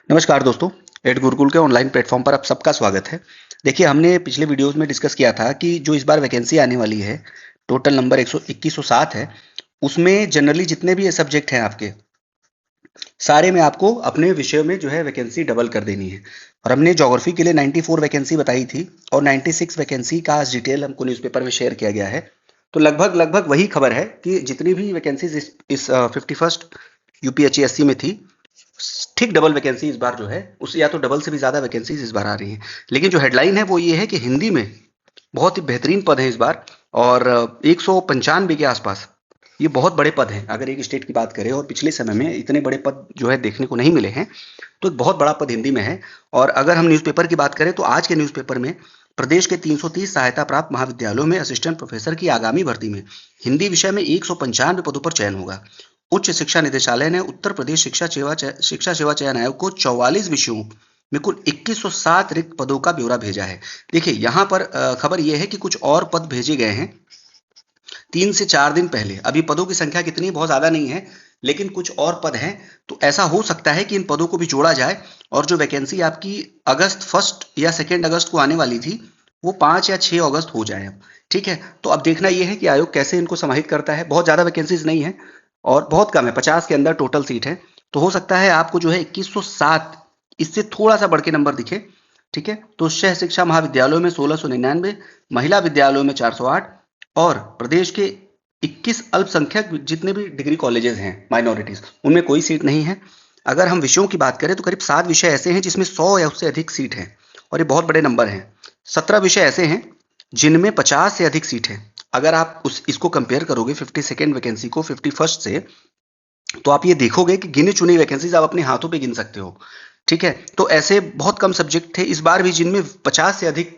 नमस्कार दोस्तों, एड गुरुकुल के ऑनलाइन प्लेटफॉर्म पर आप सबका स्वागत है। देखिए, हमने पिछले वीडियोस में डिस्कस किया था कि जो इस बार वैकेंसी आने वाली है, टोटल नंबर 2107 है। उसमें जनरली जितने भी ये सब्जेक्ट हैं आपके, सारे में आपको अपने विषयों में जो है वैकेंसी डबल कर देनी है। और हमने ज्योग्राफी के लिए 94 वैकेंसी बताई थी और 96 वैकेंसी का आज डिटेल हमको न्यूज़पेपर में शेयर किया गया है। तो लगभग लगभग वही खबर है कि जितनी भी वैकेंसीज इस 51st यूपीएचएससी में थी, ठीक डबल वैकेंसी इस बार जो है उससे या तो डबल से भी ज्यादा वैकेंसीज इस बार आ रही हैं। लेकिन जो हेडलाइन है वो ये है कि हिंदी में बहुत ही बेहतरीन पद है इस बार, और 195 के आसपास। ये बहुत बड़े पद हैं अगर एक स्टेट की बात करें, और पिछले समय में इतने बड़े पद जो है देखने को नहीं मिले हैं। तो एक बहुत बड़ा पद हिंदी में है। और अगर हम न्यूज़पेपर की बात करें तो आज के न्यूज़पेपर में प्रदेश के 330 सहायता प्राप्त महाविद्यालयों में असिस्टेंट प्रोफेसर की आगामी भर्ती में हिंदी विषय में 195 पदों पर चयन होगा। उच्च शिक्षा निदेशालय ने उत्तर प्रदेश शिक्षा सेवा चयन आयोग को 44 विषयों में कुल 2107 रिक्त पदों का ब्यौरा भेजा है। देखिए, यहाँ पर खबर यह है कि कुछ और पद भेजे गए हैं 3 से 4 दिन पहले। अभी पदों की संख्या कितनी है बहुत ज्यादा नहीं है, लेकिन कुछ और पद हैं। तो ऐसा हो सकता है कि इन पदों को भी जोड़ा जाए, और जो वैकेंसी आपकी अगस्त 1 या 2 अगस्त को आने वाली थी वो 5 या 6 अगस्त हो जाए। ठीक है, तो अब देखना यह है कि आयोग कैसे इनको समाहित करता है। बहुत ज्यादा वैकेंसीज नहीं है और बहुत कम है, 50 के अंदर टोटल सीट है। तो हो सकता है आपको जो है 2107 इससे थोड़ा सा बढ़ के नंबर दिखे। ठीक है, तो शह शिक्षा महाविद्यालयों में 1699, महिला विद्यालयों में 408, और प्रदेश के 21 अल्पसंख्यक जितने भी डिग्री कॉलेजेस हैं माइनॉरिटीज, उनमें कोई सीट नहीं है। अगर हम विषयों की बात करें तो करीब 7 विषय ऐसे हैं जिसमें 100 या उससे अधिक सीट है, और ये बहुत बड़े नंबर हैं। 17 विषय ऐसे हैं जिनमें 50 से अधिक सीट है। अगर आप इसको कंपेयर करोगे 52nd वैकेंसी को 51st से, तो आप ये देखोगे कि गिने चुनी वैकेंसीज आप अपने हाथों पे गिन सकते हो। ठीक है, तो ऐसे बहुत कम सब्जेक्ट थे इस बार भी जिनमें 50 से अधिक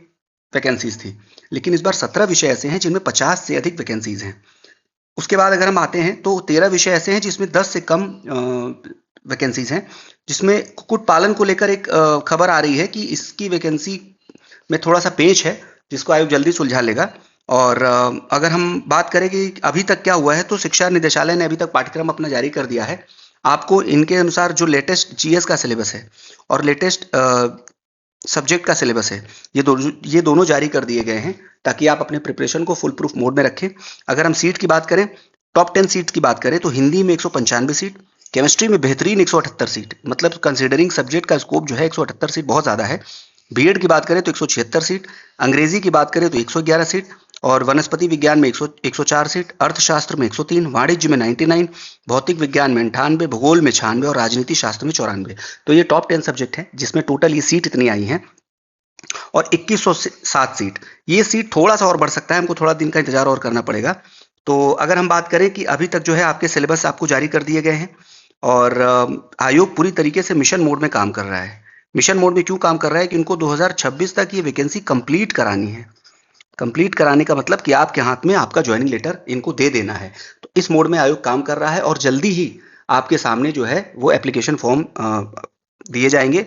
वैकेंसीज थी, लेकिन इस बार 17 विषय ऐसे हैं जिनमें 50 से अधिक वैकेंसीज हैं। उसके बाद अगर हम आते हैं तो 13 विषय ऐसे हैं जिसमें 10 से कम वैकेंसीज हैं, जिसमें कुक्कुट पालन को लेकर एक खबर आ रही है कि इसकी वैकेंसी में थोड़ा सा पेच है, जिसको आयोग जल्दी सुलझा लेगा। और अगर हम बात करें कि अभी तक क्या हुआ है, तो शिक्षा निदेशालय ने अभी तक पाठ्यक्रम अपना जारी कर दिया है। आपको इनके अनुसार जो लेटेस्ट जीएस का सिलेबस है और लेटेस्ट सब्जेक्ट का सिलेबस है, ये दोनों जारी कर दिए गए हैं, ताकि आप अपने प्रिपरेशन को फुल प्रूफ मोड में रखें। अगर हम सीट की बात करें, टॉप 10 सीट की बात करें, तो हिंदी में 195 सीट, केमिस्ट्री में बेहतरीन 178 सीट, मतलब कंसिडरिंग सब्जेक्ट का स्कोप जो है 178 सीट बहुत ज्यादा है। बीएड की बात करें तो 176 सीट, अंग्रेजी की बात करें तो 111 सीट, और वनस्पति विज्ञान में 104 सीट, अर्थशास्त्र में 103, वाणिज्य में 99, भौतिक विज्ञान में 98, भूगोल में 96 और राजनीति शास्त्र में 94। तो ये टॉप 10 सब्जेक्ट है जिसमें टोटल ये सीट इतनी आई हैं, और 2107 सीट। ये सीट थोड़ा सा और बढ़ सकता है, हमको थोड़ा दिन का इंतजार और करना पड़ेगा। तो अगर हम बात करें कि अभी तक जो है आपके सिलेबस आपको जारी कर दिए गए हैं, और आयोग पूरी तरीके से मिशन मोड में काम कर रहा है। मिशन मोड में क्यों काम कर रहा है कि इनको 2026 तक ये वैकेंसी कंप्लीट करानी है। कंप्लीट कराने का मतलब कि आपके हाथ में आपका ज्वाइनिंग लेटर इनको दे देना है। तो इस मोड में आयोग काम कर रहा है, और जल्दी ही आपके सामने जो है वो एप्लीकेशन फॉर्म दिए जाएंगे।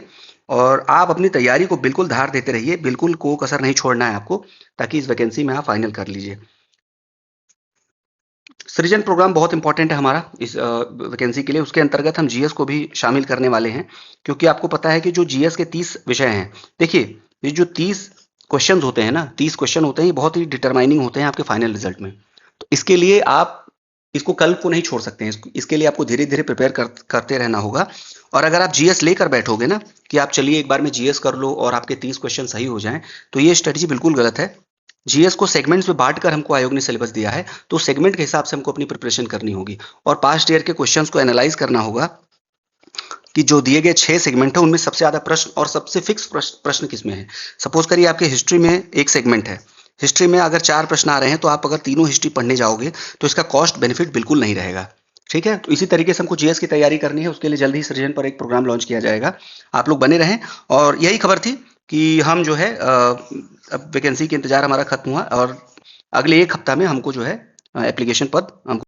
और आप अपनी तैयारी को बिल्कुल धार देते रहिए, बिल्कुल को कसर नहीं छोड़ना है आपको, ताकि इस वैकेंसी में आप फाइनल कर लीजिए। सृजन प्रोग्राम बहुत इंपॉर्टेंट है हमारा इस वैकेंसी के लिए। उसके अंतर्गत हम जीएस को भी शामिल करने वाले हैं, क्योंकि आपको पता है कि जो जीएस के 30 विषय हैं, देखिए ये जो 30 क्वेश्चंस होते हैं ना, 30 क्वेश्चन होते हैं, ये बहुत ही डिटरमाइनिंग होते हैं आपके फाइनल रिजल्ट में। तो इसके लिए आप इसको कल को नहीं छोड़ सकते हैं, इसके लिए आपको धीरे धीरे प्रिपेयर करते रहना होगा। और अगर आप जीएस लेकर बैठोगे ना कि आप चलिए एक बार में जीएस कर लो और आपके 30 क्वेश्चन सही हो जाएं, तो ये स्ट्रेटजी बिल्कुल गलत है। जीएस को सेगमेंट्स में बांटकर हमको आयोग ने सिलेबस दिया है, तो सेगमेंट के हिसाब से हमको अपनी प्रिपरेशन करनी होगी, और पास्ट ईयर के क्वेश्चंस को एनालाइज करना होगा कि जो दिए गए 6 सेगमेंट है उनमें सबसे ज्यादा प्रश्न और सबसे फिक्स प्रश्न किसमें है। सपोज करिए आपके हिस्ट्री में एक सेगमेंट है, हिस्ट्री में अगर 4 प्रश्न आ रहे हैं, तो आप अगर तीनों हिस्ट्री पढ़ने जाओगे तो इसका कॉस्ट बेनिफिट बिल्कुल नहीं रहेगा। ठीक है, तो इसी तरीके से हमको जीएस की तैयारी करनी है। उसके लिए जल्द ही सृजन पर एक प्रोग्राम लॉन्च किया जाएगा, आप लोग बने रहें। और यही खबर थी कि हम जो है अब वैकेंसी के इंतजार हमारा खत्म हुआ, और अगले एक हफ्ता में हमको जो है एप्लीकेशन पद हमको